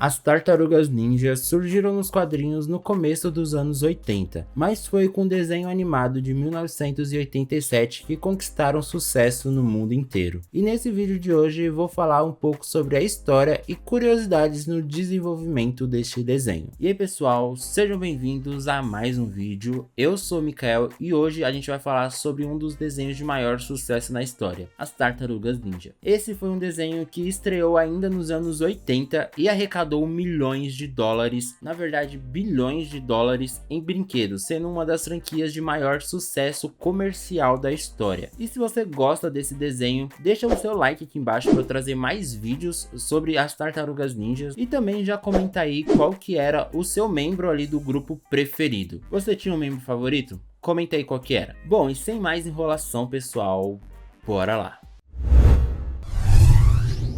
As Tartarugas Ninjas surgiram nos quadrinhos no começo dos anos 80, mas foi com o desenho animado de 1987 que conquistaram sucesso no mundo inteiro. E nesse vídeo de hoje vou falar um pouco sobre a história e curiosidades no desenvolvimento deste desenho. E aí pessoal, sejam bem-vindos a mais um vídeo. Eu sou o Mikael e hoje a gente vai falar sobre um dos desenhos de maior sucesso na história, as Tartarugas Ninja. Esse foi um desenho que estreou ainda nos anos 80 e arrecadou milhões de dólares, na verdade bilhões de dólares em brinquedos, sendo uma das franquias de maior sucesso comercial da história. E se você gosta desse desenho, deixa o seu like aqui embaixo para eu trazer mais vídeos sobre as Tartarugas Ninjas e também já comenta aí qual que era o seu membro ali do grupo preferido. Você tinha um membro favorito? Comenta aí qual que era. Bom, e sem mais enrolação pessoal, bora lá!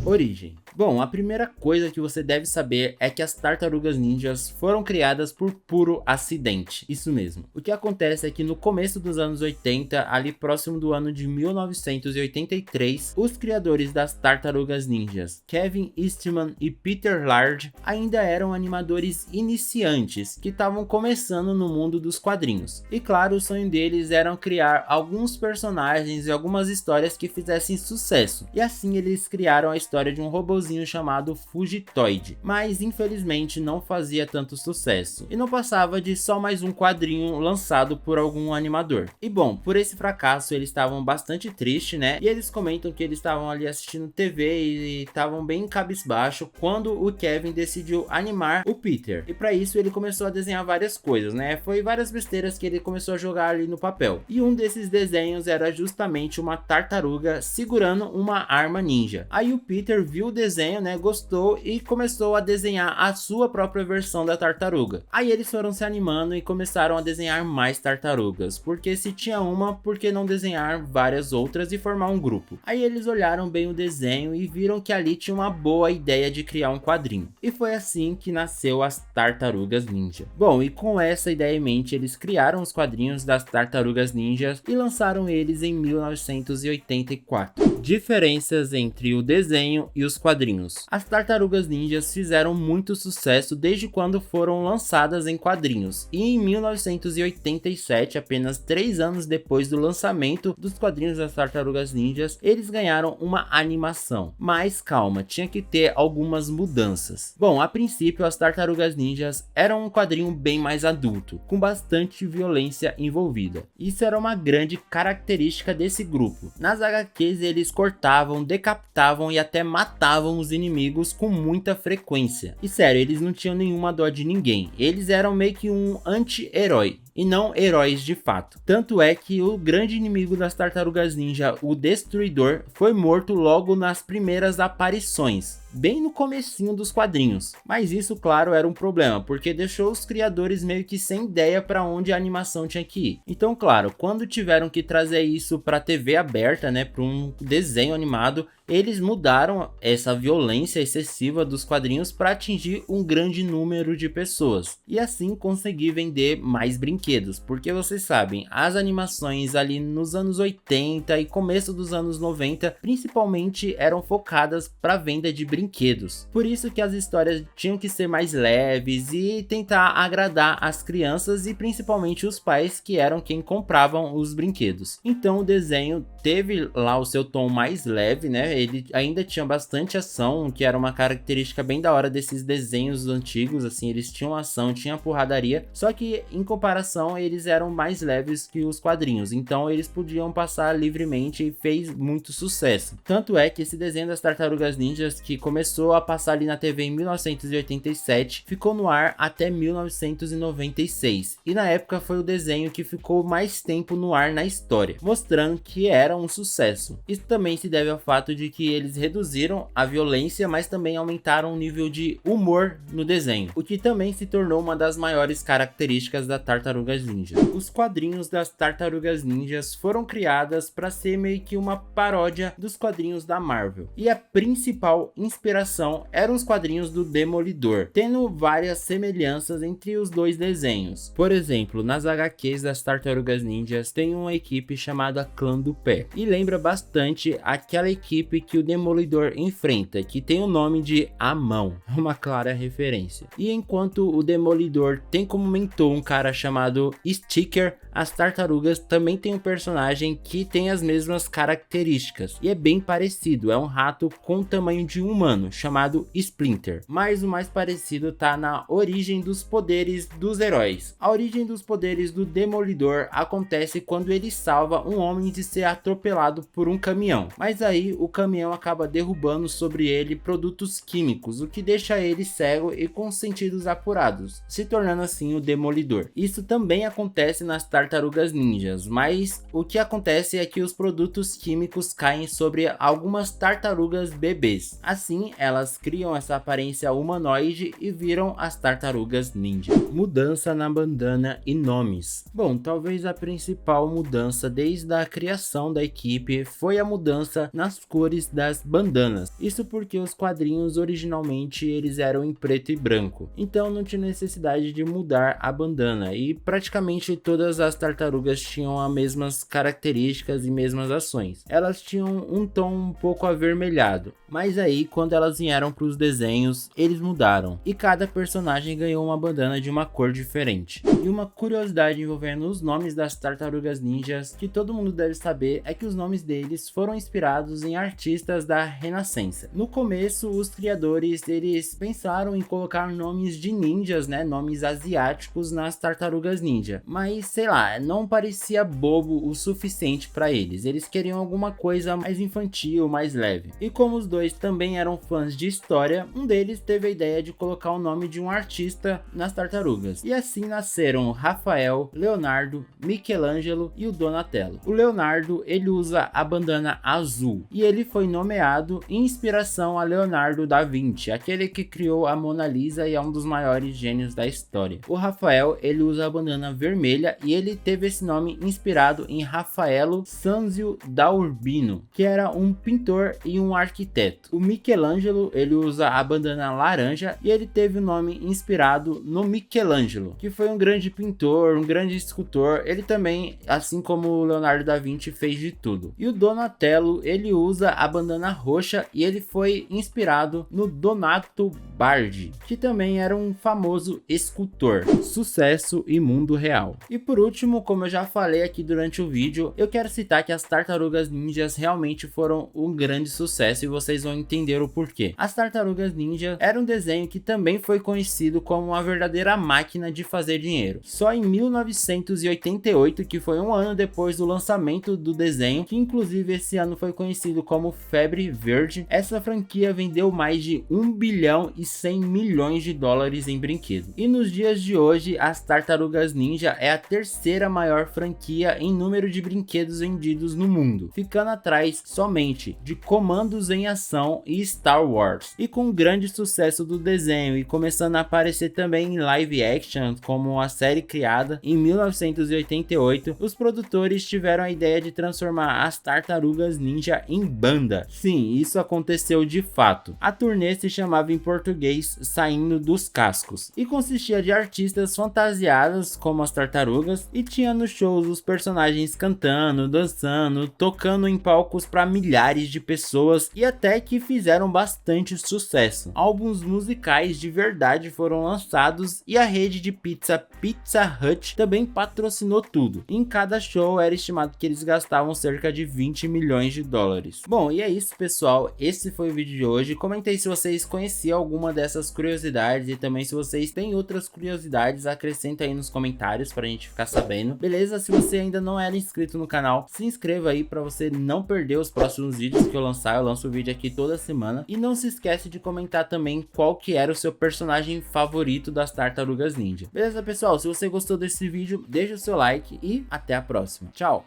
Origem. Bom, a primeira coisa que você deve saber é que as Tartarugas Ninjas foram criadas por puro acidente. Isso mesmo. O que acontece é que no começo dos anos 80, ali próximo do ano de 1983, os criadores das Tartarugas Ninjas, Kevin Eastman e Peter Laird, ainda eram animadores iniciantes que estavam começando no mundo dos quadrinhos. E claro, o sonho deles era criar alguns personagens e algumas histórias que fizessem sucesso. E assim eles criaram a história de um robôzinho chamado Fugitoid, mas infelizmente não fazia tanto sucesso e não passava de só mais um quadrinho lançado por algum animador. E bom, por esse fracasso eles estavam bastante tristes, né? E eles comentam que eles estavam ali assistindo TV e estavam bem cabisbaixo quando o Kevin decidiu animar o Peter. E para isso ele começou a desenhar várias coisas, né? Foi várias besteiras que ele começou a jogar ali no papel. E um desses desenhos era justamente uma tartaruga segurando uma arma ninja. Aí o Peter viu o desenho, né, gostou e começou a desenhar a sua própria versão da tartaruga. Aí eles foram se animando e começaram a desenhar mais tartarugas, porque se tinha uma, por que não desenhar várias outras e formar um grupo? Aí eles olharam bem o desenho e viram que ali tinha uma boa ideia de criar um quadrinho. E foi assim que nasceu as Tartarugas Ninja. Bom, e com essa ideia em mente, eles criaram os quadrinhos das Tartarugas Ninjas e lançaram eles em 1984. Diferenças entre o desenho e os quadrinhos. As Tartarugas Ninjas fizeram muito sucesso desde quando foram lançadas em quadrinhos, e em 1987, apenas 3 anos depois do lançamento dos quadrinhos das Tartarugas Ninjas, eles ganharam uma animação. Mas calma, tinha que ter algumas mudanças. Bom, a princípio as Tartarugas Ninjas eram um quadrinho bem mais adulto, com bastante violência envolvida. Isso era uma grande característica desse grupo. Nas HQs eles cortavam, decapitavam e até matavam os inimigos com muita frequência. E sério, eles não tinham nenhuma dó de ninguém. Eles eram meio que um anti-herói e não heróis de fato. Tanto é que o grande inimigo das Tartarugas Ninja, o Destruidor, foi morto logo nas primeiras aparições, bem no comecinho dos quadrinhos. Mas isso, claro, era um problema, porque deixou os criadores meio que sem ideia para onde a animação tinha que ir. Então, claro, quando tiveram que trazer isso para TV aberta, né, para um desenho animado, eles mudaram essa violência excessiva dos quadrinhos para atingir um grande número de pessoas e assim conseguir vender mais brinquedos, porque vocês sabem, as animações ali nos anos 80 e começo dos anos 90 principalmente eram focadas para venda de brinquedos. Por isso que as histórias tinham que ser mais leves e tentar agradar as crianças e principalmente os pais, que eram quem compravam os brinquedos. Então o desenho teve lá o seu tom mais leve, né? Ele ainda tinha bastante ação, que era uma característica bem da hora desses desenhos antigos, assim, eles tinham ação, tinha porradaria, só que em comparação eles eram mais leves que os quadrinhos, então eles podiam passar livremente e fez muito sucesso. Tanto é que esse desenho das Tartarugas Ninjas, que começou a passar ali na TV em 1987, ficou no ar até 1996, e na época foi o desenho que ficou mais tempo no ar na história, mostrando que era um sucesso. Isso também se deve ao fato de que eles reduziram a violência, mas também aumentaram o nível de humor no desenho, o que também se tornou uma das maiores características da Tartarugas Ninja. Os quadrinhos das Tartarugas Ninjas foram criadas para ser meio que uma paródia dos quadrinhos da Marvel, e a principal inspiração inspiração eram os quadrinhos do Demolidor, tendo várias semelhanças entre os dois desenhos. Por exemplo, nas HQs das Tartarugas Ninjas tem uma equipe chamada Clã do Pé, e lembra bastante aquela equipe que o Demolidor enfrenta, que tem o nome de A Mão, uma clara referência. E enquanto o Demolidor tem como mentor um cara chamado Sticker, as tartarugas também tem um personagem que tem as mesmas características e é bem parecido, é um rato com o tamanho de um humano chamado Splinter, mas o mais parecido tá na origem dos poderes dos heróis. A origem dos poderes do Demolidor acontece quando ele salva um homem de ser atropelado por um caminhão, mas aí o caminhão acaba derrubando sobre ele produtos químicos, o que deixa ele cego e com sentidos apurados, se tornando assim o Demolidor. Isso também acontece nas Tartarugas Ninjas, mas o que acontece é que os produtos químicos caem sobre algumas tartarugas bebês. Assim, elas criam essa aparência humanoide e viram as Tartarugas Ninja. Mudança na bandana e nomes. Bom, talvez a principal mudança desde a criação da equipe foi a mudança nas cores das bandanas. Isso porque os quadrinhos originalmente eles eram em preto e branco, então não tinha necessidade de mudar a bandana e praticamente todas as tartarugas tinham as mesmas características e mesmas ações. Elas tinham um tom um pouco avermelhado, mas aí quando elas vieram para os desenhos eles mudaram e cada personagem ganhou uma bandana de uma cor diferente. E uma curiosidade envolvendo os nomes das Tartarugas Ninjas que todo mundo deve saber é que os nomes deles foram inspirados em artistas da Renascença. No começo os criadores eles pensaram em colocar nomes de ninjas, né, nomes asiáticos nas Tartarugas Ninja, mas sei lá, não parecia bobo o suficiente para eles. Eles queriam alguma coisa mais infantil, mais leve. E como os dois também eram fãs de história, um deles teve a ideia de colocar o nome de um artista nas tartarugas. E assim nasceram Rafael, Leonardo, Michelangelo e o Donatello. O Leonardo, ele usa a bandana azul e ele foi nomeado em inspiração a Leonardo da Vinci, aquele que criou a Mona Lisa e é um dos maiores gênios da história. O Rafael, ele usa a bandana vermelha e ele teve esse nome inspirado em Raffaello Sanzio da Urbino, que era um pintor e um arquiteto. O Michelangelo, ele usa a bandana laranja e ele teve o nome inspirado no Michelangelo, que foi um grande pintor, um grande escultor. Ele também, assim como o Leonardo da Vinci, fez de tudo. E o Donatello, ele usa a bandana roxa e ele foi inspirado no Donato Bardi, que também era um famoso escultor. Sucesso e mundo real. E por último, como eu já falei aqui durante o vídeo, eu quero citar que as Tartarugas Ninjas realmente foram um grande sucesso e vocês vão entender o porquê. As Tartarugas Ninja era um desenho que também foi conhecido como uma verdadeira máquina de fazer dinheiro. Só em 1988, que foi um ano depois do lançamento do desenho, que inclusive esse ano foi conhecido como Febre Verde, essa franquia vendeu mais de 1 bilhão e 100 milhões de dólares em brinquedo. E nos dias de hoje, as Tartarugas Ninja é a terceira maior franquia em número de brinquedos vendidos no mundo, ficando atrás somente de Comandos em Ação e Star Wars. E com o grande sucesso do desenho e começando a aparecer também em live action, como a série criada em 1988, os produtores tiveram a ideia de transformar as Tartarugas Ninja em banda. Sim, isso aconteceu de fato. A turnê se chamava em português Saindo dos Cascos e consistia de artistas fantasiados como as tartarugas e tinha nos shows os personagens cantando, dançando, tocando em palcos para milhares de pessoas e até que fizeram bastante sucesso. Álbuns musicais de verdade foram lançados e a rede de pizza Pizza Hut também patrocinou tudo. Em cada show era estimado que eles gastavam cerca de 20 milhões de dólares. Bom, e é isso pessoal, esse foi o vídeo de hoje. Comentei se vocês conheciam alguma dessas curiosidades e também se vocês têm outras curiosidades, acrescenta aí nos comentários pra gente ficar sabendo. Beleza? Se você ainda não era inscrito no canal, se inscreva aí pra você não perder os próximos vídeos que eu lançar. Eu lanço vídeo aqui toda semana. E não se esquece de comentar também qual que era o seu personagem favorito das Tartarugas Ninja. Beleza pessoal? Se você gostou desse vídeo, deixa o seu like e até a próxima. Tchau!